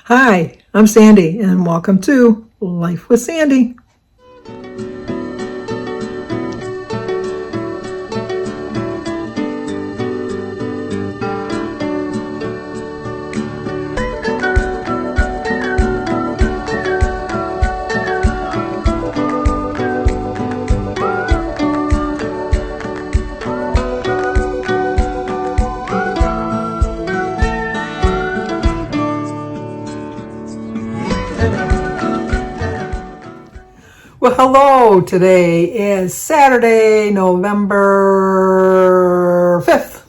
Hi, I'm Sandy, and welcome to Life with Sandy. Well, hello. Today is Saturday, November 5th.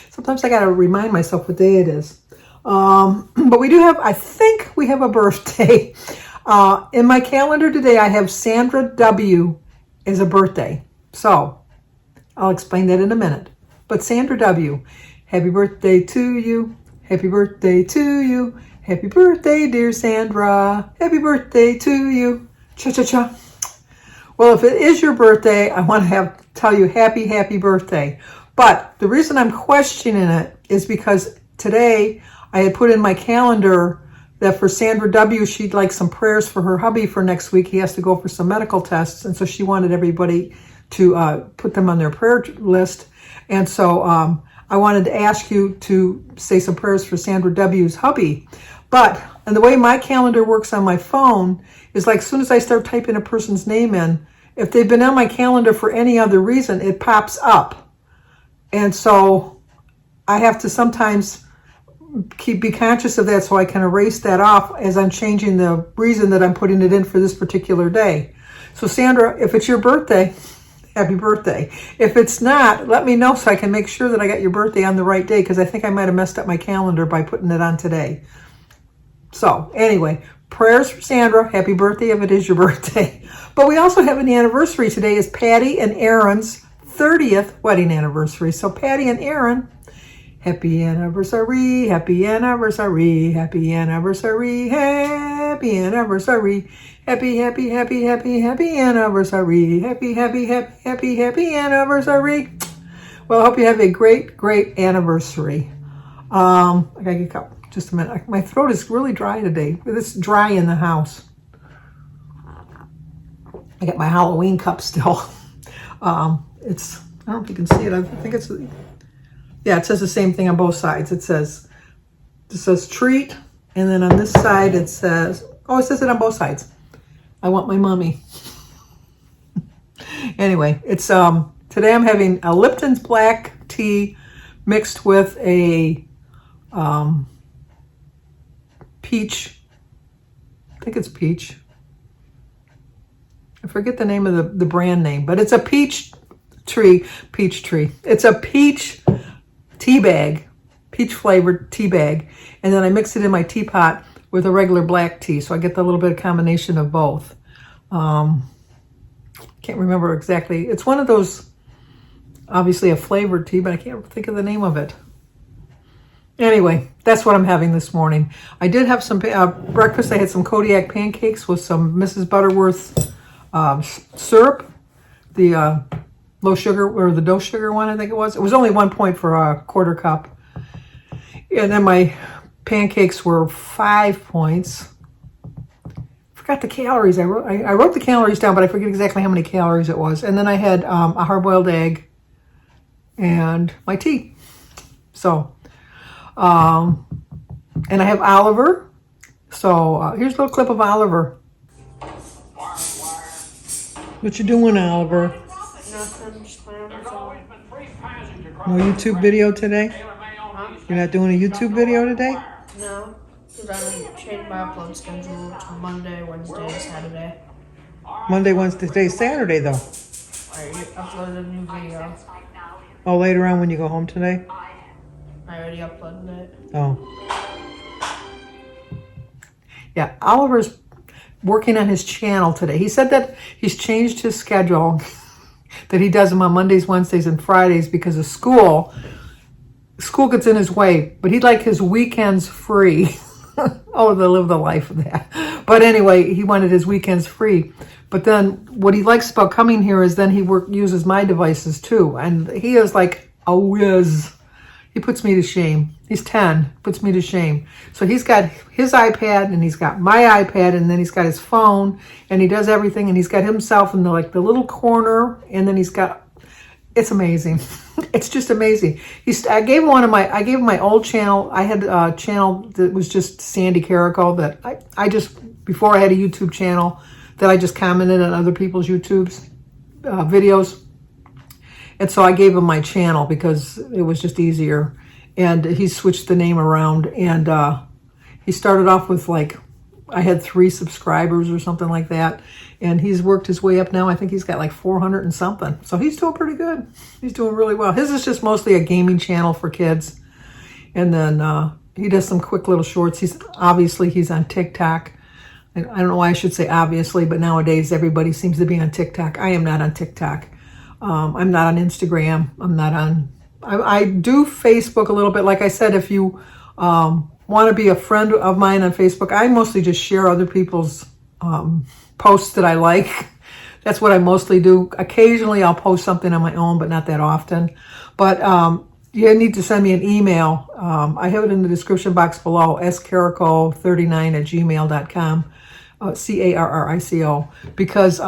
Sometimes I got to remind myself what day it is. But we do have, I think we have a birthday. In my calendar today, I have Sandra W. as a birthday. So I'll explain that in a minute. But Sandra W., happy birthday to you. Happy birthday to you. Happy birthday, dear Sandra. Happy birthday to you. Cha-cha-cha. Well, if it is your birthday, I want to tell you happy birthday. But the reason I'm questioning it is because today I had put in my calendar that for Sandra W., she'd like some prayers for her hubby for next week. He has to go for some medical tests, and so she wanted everybody to put them on their prayer list. And so I wanted to ask you to say some prayers for Sandra W.'s hubby. And the way my calendar works on my phone is like as soon as I start typing a person's name in, if they've been on my calendar for any other reason, it pops up. And so I have to sometimes be conscious of that so I can erase that off as I'm changing the reason that I'm putting it in for this particular day. So Sandra, if it's your birthday, happy birthday. If it's not, let me know so I can make sure that I got your birthday on the right day, because I think I might have messed up my calendar by putting it on today. So anyway, prayers for Sandra. Happy birthday if it is your birthday. But we also have an anniversary. Today is Patty and Aaron's 30th wedding anniversary. So Patty and Aaron, happy anniversary, happy anniversary, happy anniversary, happy anniversary, happy anniversary, happy anniversary. Well, I hope you have a great anniversary. I gotta get a cup. Just a minute. My throat is really dry today. It's dry in the house. I got my Halloween cup still. I don't know if you can see it. I think it's, yeah, it says the same thing on both sides. It says treat, and then on this side it says, oh, it says it on both sides. I want my mommy. Anyway, it's today I'm having a Lipton's black tea mixed with a peach. I think it's peach. I forget the name of the brand name, but it's a peach tree. It's a peach tea bag, peach flavored tea bag. And then I mix it in my teapot with a regular black tea. So I get the little bit of combination of both. Can't remember exactly. It's one of those, obviously a flavored tea, but I can't think of the name of it. Anyway, that's what I'm having this morning. I did have some breakfast. I had some Kodiak pancakes with some Mrs. Butterworth syrup, the low sugar, or the no sugar one, I think it was. It was only 1 point for a quarter cup. And then my pancakes were 5 points. Forgot the calories. I wrote the calories down, but I forget exactly how many calories it was. And then I had a hard-boiled egg and my tea. So, and I have Oliver. So here's a little clip of Oliver. What you doing, Oliver? Nothing, just playing on my phone. No YouTube video today? Huh? You're not doing a YouTube video today? No, because I'm changing my upload schedule to Monday, Wednesday, Saturday. Monday, Wednesday, today's Saturday though. I uploaded a new video. Oh, later on when you go home today? I already uploaded it. Oh. Yeah, Oliver's working on his channel today. He said that he's changed his schedule, that he does them on Mondays, Wednesdays, and Fridays because of school. School gets in his way, but he'd like his weekends free. Oh, they live the life of that. But anyway, he wanted his weekends free. But then what he likes about coming here is then he uses my devices too. And he is like a whiz. He puts me to shame. He's 10, puts me to shame. So he's got his iPad and he's got my iPad and then he's got his phone and he does everything and he's got himself in the little corner and then he's got, it's amazing. It's just amazing. I gave him my old channel. I had a channel that was just Sandy Carrico that I just, before I had a YouTube channel, that I just commented on other people's YouTube's videos. And so I gave him my channel because it was just easier. And he switched the name around. And he started off with I had 3 subscribers or something like that. And he's worked his way up now. I think he's got 400 and something. So he's doing pretty good. He's doing really well. His is just mostly a gaming channel for kids. And then he does some quick little shorts. He's on TikTok. I don't know why I should say obviously, but nowadays everybody seems to be on TikTok. I am not on TikTok. I'm not on Instagram. I do Facebook a little bit. Like I said, if you want to be a friend of mine on Facebook, I mostly just share other people's posts that I like. That's what I mostly do. Occasionally I'll post something on my own, but not that often. But you need to send me an email. I have it in the description box below, scarrico39@gmail.com. Carrico, because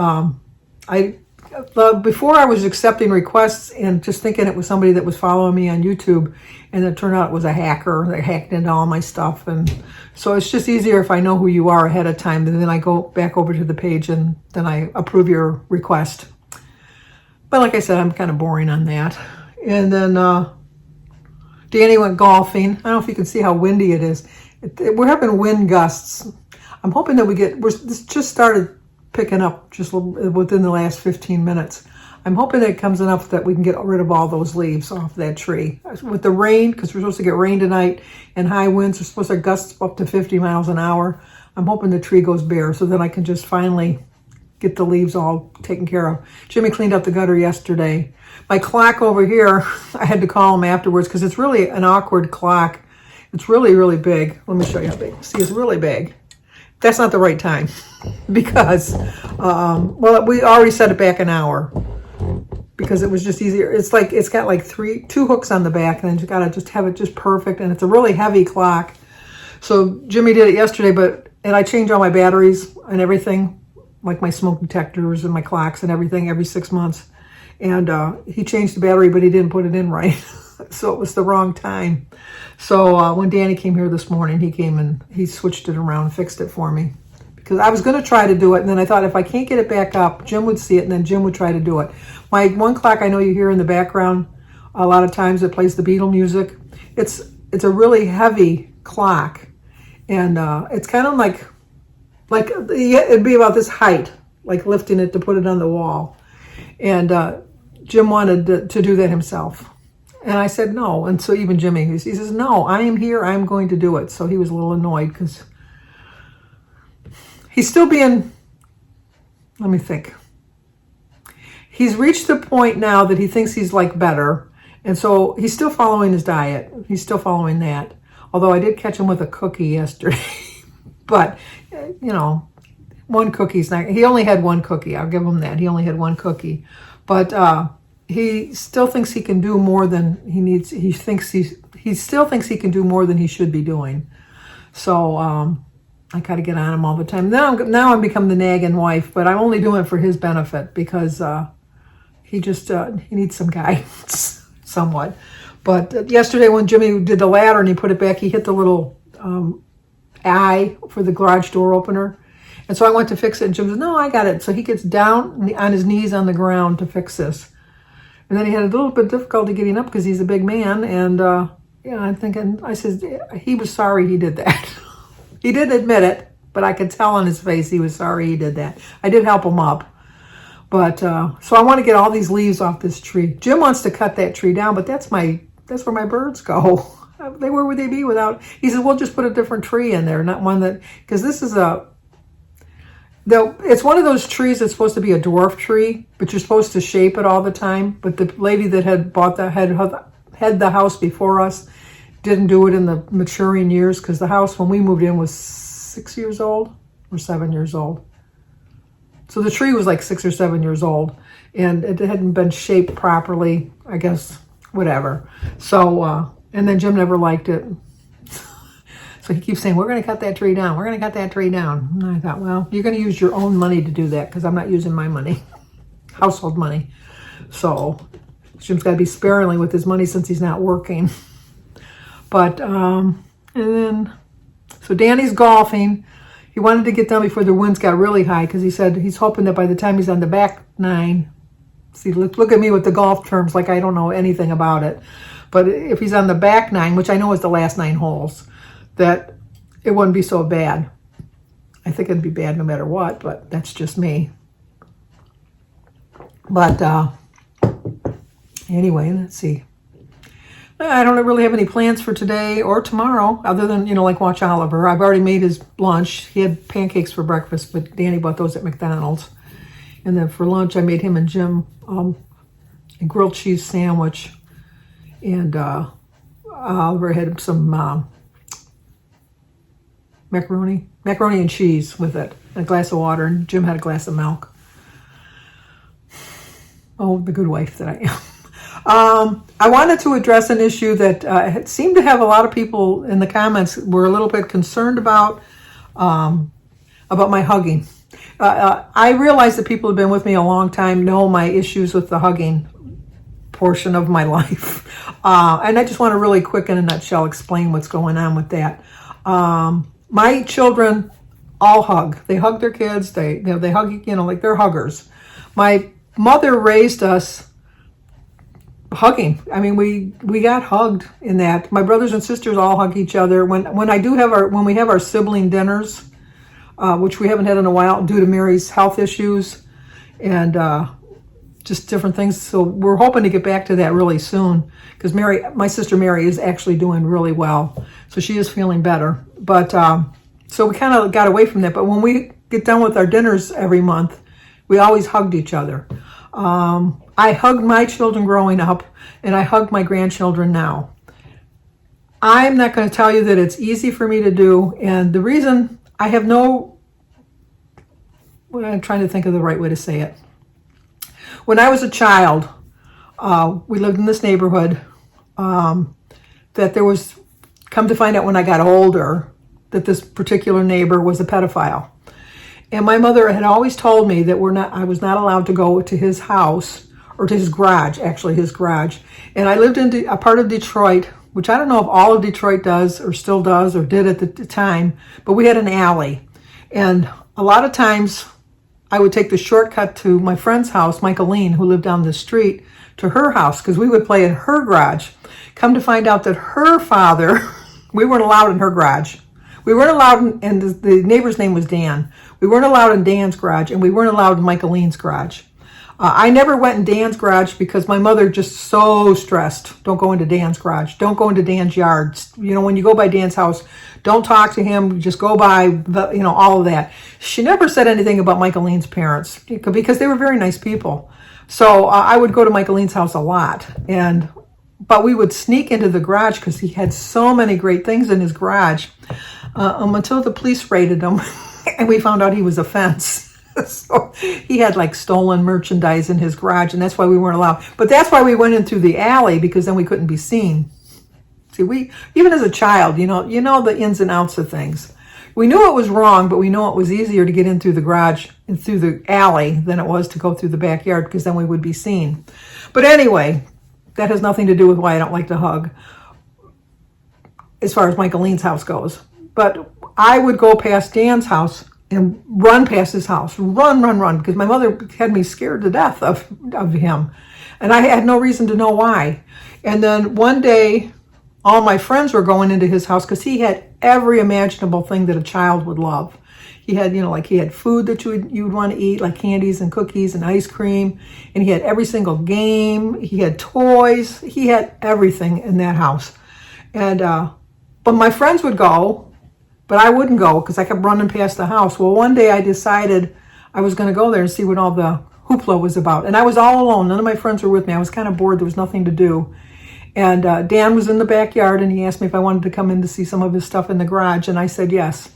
before I was accepting requests and just thinking it was somebody that was following me on YouTube, and it turned out it was a hacker that hacked into all my stuff. And so it's just easier if I know who you are ahead of time, and then I go back over to the page and then I approve your request. But like I said, I'm kind of boring on that. And then Danny went golfing. I don't know if you can see how windy it is. We're having wind gusts. I'm hoping that this just started picking up just within the last 15 minutes. I'm hoping that it comes enough that we can get rid of all those leaves off that tree. With the rain, because we're supposed to get rain tonight, and high winds are supposed to gust up to 50 miles an hour, I'm hoping the tree goes bare so then I can just finally get the leaves all taken care of. Jimmy cleaned up the gutter yesterday. My clock over here, I had to call him afterwards because it's really an awkward clock. It's really, really big. Let me show you how big. See, it's really big. That's not the right time because, we already set it back an hour because it was just easier. It's got two hooks on the back, and then you gotta just have it just perfect. And it's a really heavy clock. So Jimmy did it yesterday, and I change all my batteries and everything, like my smoke detectors and my clocks and everything every 6 months. And he changed the battery, but he didn't put it in right. So it was the wrong time. So when Danny came here this morning, he came and he switched it around and fixed it for me. Because I was going to try to do it, and then I thought if I can't get it back up, Jim would see it, and then Jim would try to do it. My one clock I know you hear in the background, a lot of times it plays the Beatle music. It's a really heavy clock, and it's kind of like it'd be about this height, like lifting it to put it on the wall. And Jim wanted to do that himself. And I said no. And so even Jimmy, he says, no, I am here. I'm going to do it. So he was a little annoyed because he's still being, let me think. He's reached the point now that he thinks he's better. And so he's still following his diet. He's still following that. Although I did catch him with a cookie yesterday. But, one cookie's not, he only had one cookie. I'll give him that. He only had one cookie. But he still thinks he can do more than he needs. He still thinks he can do more than he should be doing. So I got to get on him all the time. Now I'm become the nagging wife, but I'm only doing it for his benefit because he needs some guidance somewhat. But yesterday when Jimmy did the ladder and he put it back, he hit the little eye for the garage door opener. And so I went to fix it, and Jim said, no, I got it. So he gets down on his knees on the ground to fix this. And then he had a little bit of difficulty getting up because he's a big man. And, I'm thinking, I said, he was sorry he did that. He didn't admit it, but I could tell on his face he was sorry he did that. I did help him up. But, so I want to get all these leaves off this tree. Jim wants to cut that tree down, but that's where my birds go. Where would they be without? He said, we'll just put a different tree in there, not one that, because this is it's one of those trees that's supposed to be a dwarf tree, but you're supposed to shape it all the time. But the lady that had bought had the house before us didn't do it in the maturing years because the house when we moved in was 6 years old or 7 years old. So the tree was 6 or 7 years old, and it hadn't been shaped properly, I guess, whatever. So And then Jim never liked it. So he keeps saying, we're going to cut that tree down. We're going to cut that tree down. And I thought, well, you're going to use your own money to do that because I'm not using my money, household money. So Jim's got to be sparingly with his money since he's not working. But, and then, so Danny's golfing. He wanted to get done before the winds got really high because he said he's hoping that by the time he's on the back nine, see, look at me with the golf terms like I don't know anything about it. But if he's on the back nine, which I know is the last 9 holes, that it wouldn't be so bad. I think it'd be bad no matter what, but that's just me. But anyway, let's see. I don't really have any plans for today or tomorrow other than, like watch Oliver. I've already made his lunch. He had pancakes for breakfast, but Danny bought those at McDonald's. And then for lunch, I made him and Jim a grilled cheese sandwich. And Oliver had some macaroni and cheese with it, and a glass of water, and Jim had a glass of milk. Oh, the good wife that I am. I wanted to address an issue that seemed to have a lot of people in the comments were a little bit concerned about my hugging. I realize that people who have been with me a long time know my issues with the hugging portion of my life. And I just want to really quick, in a nutshell, explain what's going on with that. My children all hug. They hug their kids. They hug, like they're huggers. My mother raised us hugging. I mean, we got hugged in that. My brothers and sisters all hug each other. When we have our sibling dinners, which we haven't had in a while due to Mary's health issues and just different things. So we're hoping to get back to that really soon because my sister Mary is actually doing really well. So she is feeling better. But so we kind of got away from that. But when we get done with our dinners every month, we always hugged each other. I hugged my children growing up, and I hug my grandchildren now. I'm not going to tell you that it's easy for me to do, and the reason I have I'm trying to think of the right way to say it. When I was a child, we lived in this neighborhood that there was, come to find out when I got older, that this particular neighbor was a pedophile. And my mother had always told me that I was not allowed to go to his house or to his garage, actually his garage. And I lived in a part of Detroit, which I don't know if all of Detroit does or still does or did at the time, but we had an alley. And a lot of times I would take the shortcut to my friend's house, Michaeline, who lived down the street, to her house because we would play in her garage. Come to find out that her father, we weren't allowed in her garage. We weren't allowed, and the neighbor's name was Dan. We weren't allowed in Dan's garage, and we weren't allowed in Michaeline's garage. I never went in Dan's garage because my mother just so stressed. Don't go into Dan's garage. Don't go into Dan's yard. When you go by Dan's house, don't talk to him. Just go by, all of that. She never said anything about Michaeline's parents because they were very nice people. So I would go to Michaeline's house a lot, but we would sneak into the garage because he had so many great things in his garage until the police raided him and we found out he was a fence. So he had like stolen merchandise in his garage, and that's why we weren't allowed. But that's why we went in through the alley, because then we couldn't be seen. See, even as a child, you know the ins and outs of things. We knew it was wrong, but we know it was easier to get in through the garage and through the alley than it was to go through the backyard, because then we would be seen. But anyway, that has nothing to do with why I don't like to hug, as far as Michaeline's house goes. But I would go past Dan's house and run past his house, run, because my mother had me scared to death of him. And I had no reason to know why. And then one day, all my friends were going into his house because he had every imaginable thing that a child would love. He had, he had food that you would want to eat, like candies and cookies and ice cream. And he had every single game. He had toys. He had everything in that house. And, but my friends would go, but I wouldn't go because I kept running past the house. Well, one day I decided I was going to go there and see what all the hoopla was about. And I was all alone. None of my friends were with me. I was kind of bored. There was nothing to do. And Dan was in the backyard, and he asked me if I wanted to come in to see some of his stuff in the garage. And I said yes.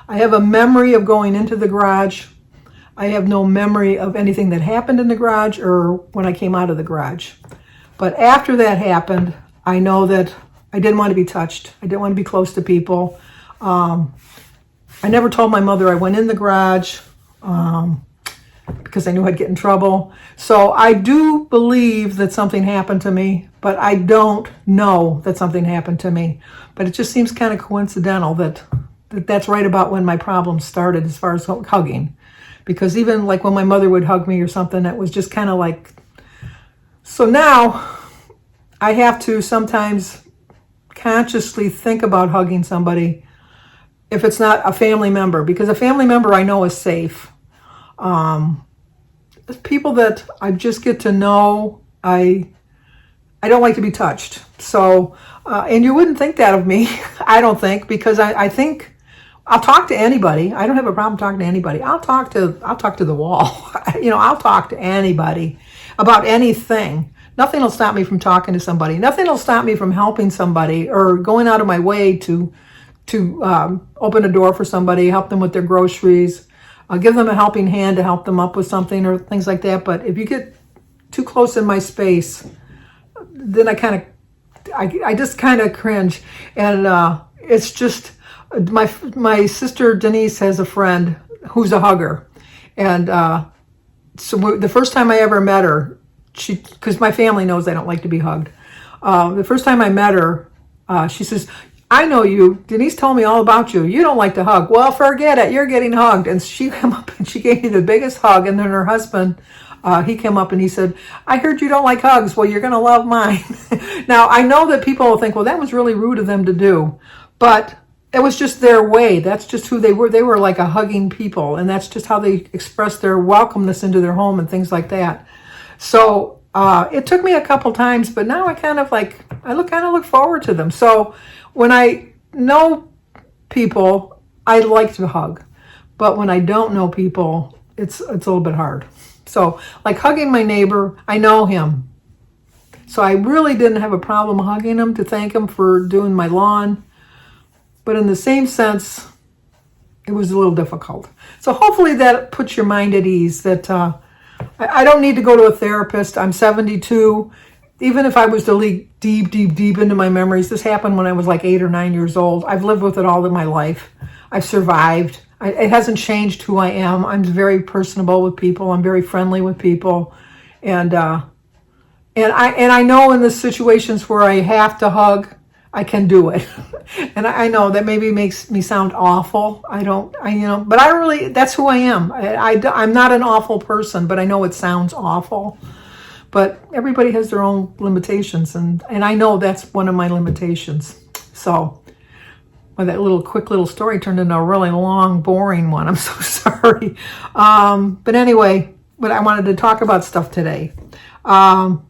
I have a memory of going into the garage. I have no memory of anything that happened in the garage or when I came out of the garage. But after that happened, I know that I didn't want to be touched. I didn't want to be close to people. I never told my mother I went in the garage because I knew I'd get in trouble. So I do believe that something happened to me, but I don't know that something happened to me. But it just seems kind of coincidental that that's right about when my problems started as far as hugging. Because even like when my mother would hug me or something, that was just kind of like... So now I have to sometimes consciously think about hugging somebody if it's not a family member, because a family member I know is safe. People that I just get to know, I don't like to be touched. So, and you wouldn't think that of me, I don't think, because I think I'll talk to anybody. I don't have a problem talking to anybody. I'll talk to the wall. I'll talk to anybody about anything. Nothing will stop me from talking to somebody. Nothing will stop me from helping somebody or going out of my way to open a door for somebody, help them with their groceries, give them a helping hand to help them up with something or things like that. But if you get too close in my space, then I just kind of cringe. And it's just, my sister Denise has a friend who's a hugger. And so the first time I ever met her, because my family knows I don't like to be hugged. The first time I met her, she says, I know you. Denise told me all about you. You don't like to hug. Well, forget it. You're getting hugged. And she came up and she gave me the biggest hug. And then her husband, he came up and he said, I heard you don't like hugs. Well, you're going to love mine. Now, I know that people will think, well, that was really rude of them to do. But it was just their way. That's just who they were. They were like a hugging people. And that's just how they expressed their welcomeness into their home and things like that. So it took me a couple times, but now I kind of look forward to them. So when I know people, I like to hug. But when I don't know people, it's a little bit hard. So like hugging my neighbor, I know him. So I really didn't have a problem hugging him to thank him for doing my lawn. But in the same sense, it was a little difficult. So hopefully that puts your mind at ease that I don't need to go to a therapist. I'm 72. Even if I was to leak deep into my memories, this happened when I was like 8 or 9 years old. I've lived with it all in my life. I've survived. It hasn't changed who I am. I'm very personable with people. I'm very friendly with people. And I know in the situations where I have to hug, I can do it. And I know that maybe makes me sound awful. But I really, that's who I am. I'm not an awful person, but I know it sounds awful. But everybody has their own limitations, and I know that's one of my limitations. So, well, that quick little story turned into a really long, boring one. I'm so sorry. But anyway, I wanted to talk about stuff today. One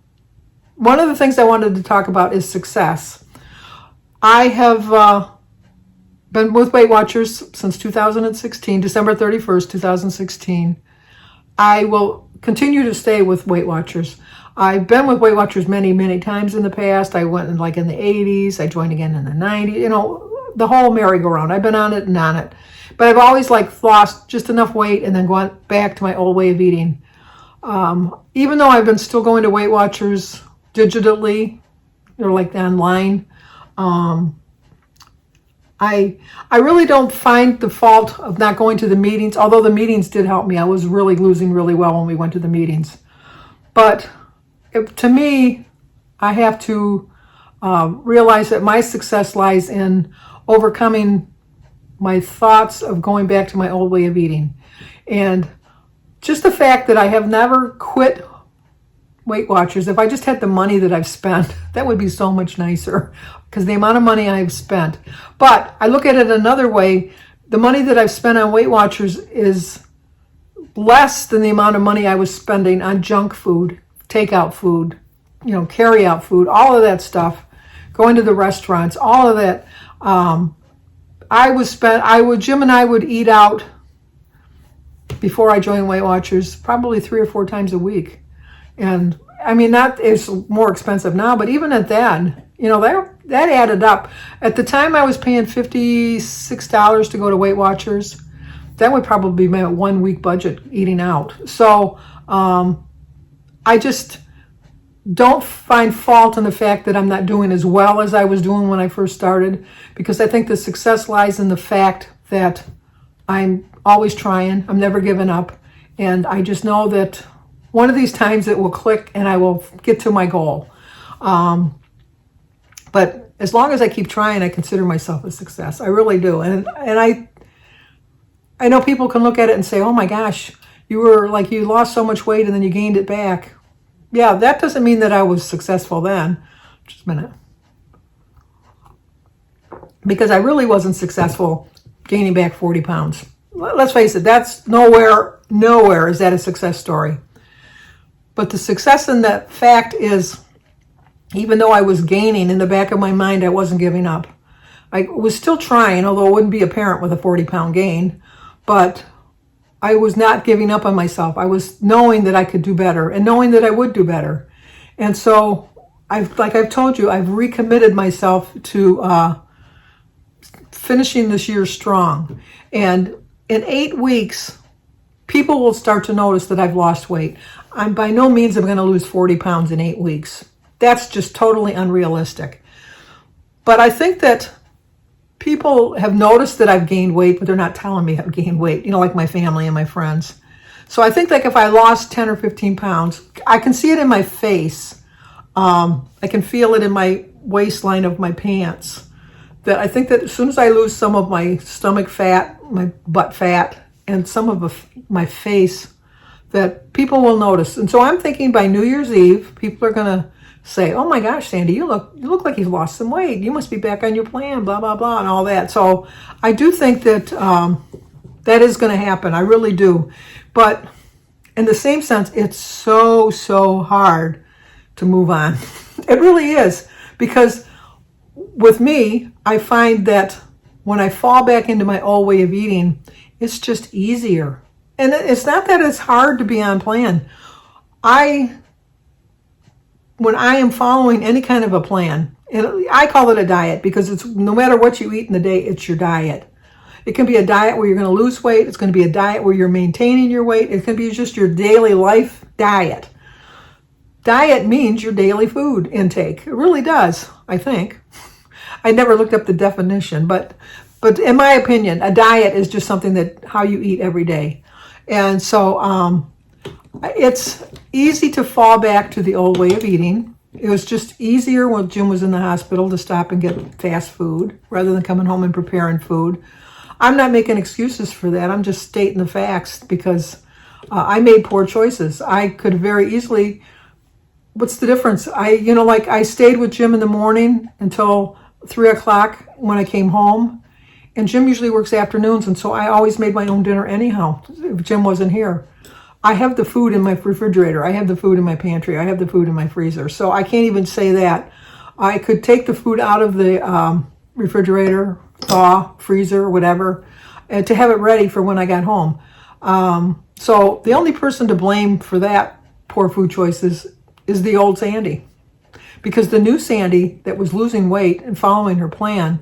of the things I wanted to talk about is success. I have been with Weight Watchers since 2016, December 31st, 2016. I will continue to stay with Weight Watchers. I've been with Weight Watchers many, many times in the past. I went in the 80s. I joined again in the 90s. The whole merry-go-round. I've been on it and on it. But I've always lost just enough weight and then gone back to my old way of eating. Even though I've been still going to Weight Watchers digitally, or online, I really don't find the fault of not going to the meetings, although the meetings did help me. I was really losing really well when we went to the meetings. But to me, I have to realize that my success lies in overcoming my thoughts of going back to my old way of eating. And just the fact that I have never quit Weight Watchers, if I just had the money that I've spent, that would be so much nicer, because the amount of money I've spent. But I look at it another way. The money that I've spent on Weight Watchers is less than the amount of money I was spending on junk food, takeout food, carry-out food, all of that stuff, going to the restaurants, all of that. Jim and I would eat out before I joined Weight Watchers probably 3 or 4 times a week. And I mean, that is more expensive now, but even at that, that added up. At the time I was paying $56 to go to Weight Watchers. That would probably be my 1 week budget eating out. So I don't find fault in the fact that I'm not doing as well as I was doing when I first started, because I think the success lies in the fact that I'm always trying. I'm never giving up. And I just know that one of these times it will click and I will get to my goal. But as long as I keep trying, I consider myself a success. I really do. And I know people can look at it and say, oh my gosh, you lost so much weight and then you gained it back. Yeah, that doesn't mean that I was successful then. Just a minute. Because I really wasn't successful gaining back 40 pounds. Let's face it, that's nowhere is that a success story. But the success in that fact is, even though I was gaining, in the back of my mind, I wasn't giving up. I was still trying, although it wouldn't be apparent with a 40-pound gain. But I was not giving up on myself. I was knowing that I could do better and knowing that I would do better. And so, like I've told you, I've recommitted myself to finishing this year strong. And in 8 weeks, people will start to notice that I've lost weight. I'm by no means going to lose 40 pounds in 8 weeks. That's just totally unrealistic. But I think that people have noticed that I've gained weight, but they're not telling me I've gained weight, like my family and my friends. So I think like if I lost 10 or 15 pounds, I can see it in my face. I can feel it in my waistline of my pants. That I think that as soon as I lose some of my stomach fat, my butt fat, and some of my face, that people will notice. And so I'm thinking by New Year's Eve, people are going to say, oh my gosh, Sandy, you look like you've lost some weight. You must be back on your plan, blah, blah, blah, and all that. So I do think that that is going to happen. I really do. But in the same sense, it's so, so hard to move on. It really is. Because with me, I find that when I fall back into my old way of eating, it's just easier. And it's not that it's hard to be on plan. When I am following any kind of a plan, and I call it a diet because it's no matter what you eat in the day, it's your diet. It can be a diet where you're going to lose weight. It's going to be a diet where you're maintaining your weight. It can be just your daily life diet. Diet means your daily food intake. It really does, I think. I never looked up the definition, but in my opinion, a diet is just something that how you eat every day. And so it's easy to fall back to the old way of eating. It was just easier when Jim was in the hospital to stop and get fast food rather than coming home and preparing food. I'm not making excuses for that. I'm just stating the facts because I made poor choices. I could very easily, what's the difference? I stayed with Jim in the morning until 3 o'clock when I came home. And Jim usually works afternoons, and so I always made my own dinner anyhow if Jim wasn't here. I have the food in my refrigerator. I have the food in my pantry. I have the food in my freezer. So I can't even say that. I could take the food out of the refrigerator, thaw, freezer, whatever, and to have it ready for when I got home. So the only person to blame for that poor food choices is the old Sandy. Because the new Sandy that was losing weight and following her plan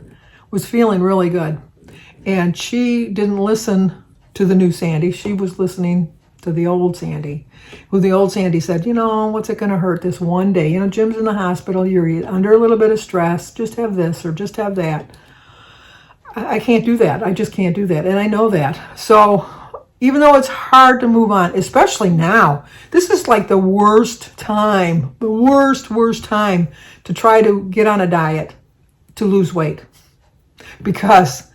was feeling really good. And she didn't listen to the new Sandy. She was listening to the old Sandy, who the old Sandy said, what's it going to hurt this one day? Jim's in the hospital. You're under a little bit of stress. Just have this or just have that. I can't do that. I just can't do that. And I know that. So even though it's hard to move on, especially now, this is like the worst time to try to get on a diet to lose weight. Because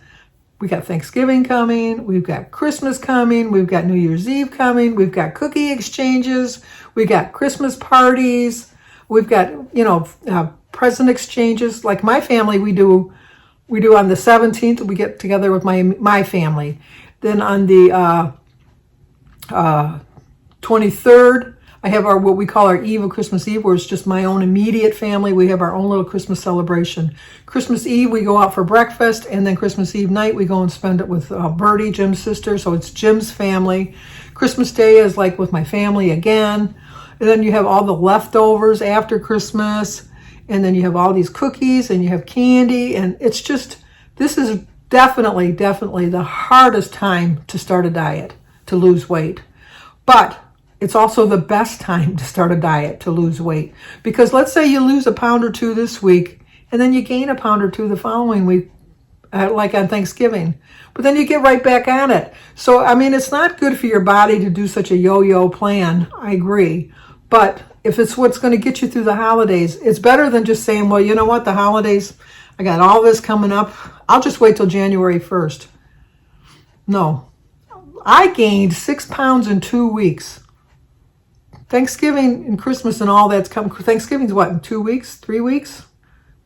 we got Thanksgiving coming, we've got Christmas coming, we've got New Year's Eve coming, we've got cookie exchanges, we got Christmas parties, we've got, present exchanges. Like my family, we do on the 17th, we get together with my family. Then on the 23rd, I have what we call our Eve of Christmas Eve, where it's just my own immediate family. We have our own little Christmas celebration. Christmas Eve, we go out for breakfast, and then Christmas Eve night, we go and spend it with Bertie, Jim's sister, so it's Jim's family. Christmas Day is like with my family again. And then you have all the leftovers after Christmas, and then you have all these cookies, and you have candy, and it's just, this is definitely the hardest time to start a diet, to lose weight. But it's also the best time to start a diet to lose weight. Because let's say you lose a pound or two this week, and then you gain a pound or two the following week, like on Thanksgiving. But then you get right back on it. So, I mean, it's not good for your body to do such a yo-yo plan. I agree. But if it's what's going to get you through the holidays, it's better than just saying, well, you know what, the holidays, I got all this coming up. I'll just wait till January 1st. No. I gained 6 pounds in 2 weeks. Thanksgiving and Christmas and all that's come. Thanksgiving's what, in 2 weeks, 3 weeks?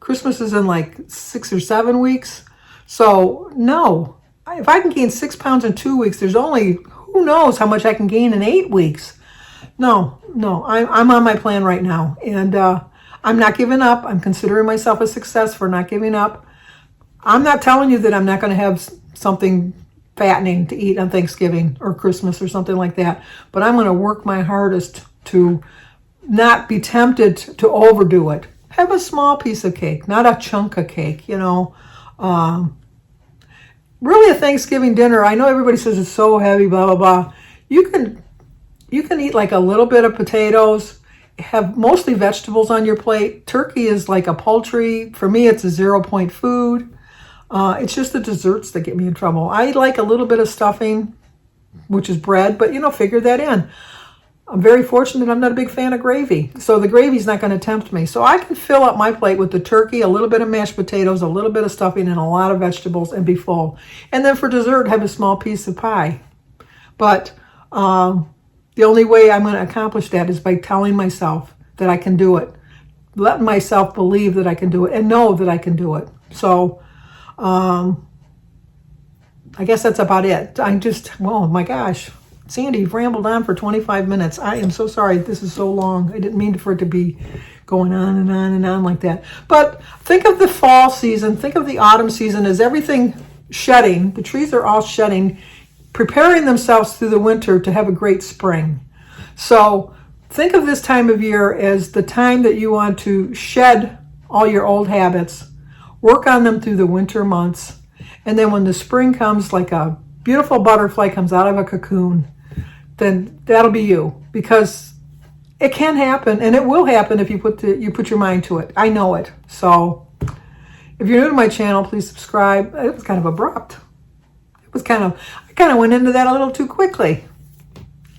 Christmas is in like 6 or 7 weeks. So, no. If I can gain 6 pounds in 2 weeks, there's only, who knows how much I can gain in 8 weeks. No, I'm on my plan right now. And I'm not giving up. I'm considering myself a success for not giving up. I'm not telling you that I'm not going to have something fattening to eat on Thanksgiving or Christmas or something like that. But I'm going to work my hardest to not be tempted to overdo it. Have a small piece of cake, not a chunk of cake, you know. Really a Thanksgiving dinner, I know everybody says it's so heavy, blah, blah, blah. You can eat like a little bit of potatoes, have mostly vegetables on your plate. Turkey is like a poultry. For me, it's a 0-point food. It's just the desserts that get me in trouble. I like a little bit of stuffing, which is bread, but, you know, figure that in. I'm very fortunate I'm not a big fan of gravy, so the gravy's not going to tempt me. So I can fill up my plate with the turkey, a little bit of mashed potatoes, a little bit of stuffing, and a lot of vegetables and be full. And then for dessert, have a small piece of pie. But the only way I'm going to accomplish that is by telling myself that I can do it, letting myself believe that I can do it and know that I can do it. So I guess that's about it. Oh my gosh. Sandy, you've rambled on for 25 minutes. I am so sorry this is so long. I didn't mean for it to be going on and on and on like that. But think of the fall season, think of the autumn season as everything shedding. The trees are all shedding, preparing themselves through the winter to have a great spring. So think of this time of year as the time that you want to shed all your old habits, work on them through the winter months, and then when the spring comes, like a beautiful butterfly comes out of a cocoon, then that'll be you, because it can happen and it will happen if you put your mind to it. I know it. So if you're new to my channel, please subscribe. It was kind of abrupt. I kind of went into that a little too quickly.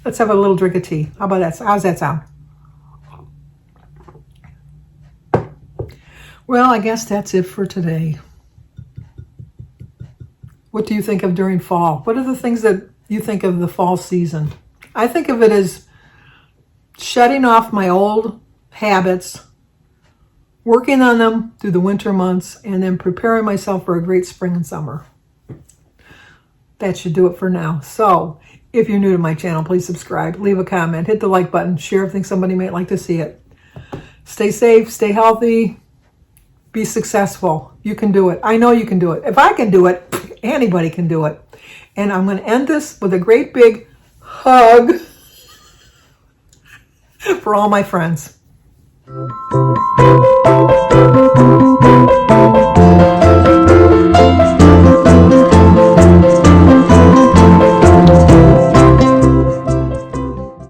Let's have a little drink of tea. How about that? How's that sound? Well, I guess that's it for today. What do you think of during fall? What are the things that you think of the fall season? I think of it as shedding off my old habits, working on them through the winter months, and then preparing myself for a great spring and summer. That should do it for now. So if you're new to my channel, please subscribe, leave a comment, hit the like button, share if you think somebody might like to see it. Stay safe, stay healthy, be successful. You can do it. I know you can do it. If I can do it, anybody can do it. And I'm going to end this with a great big hug for all my friends.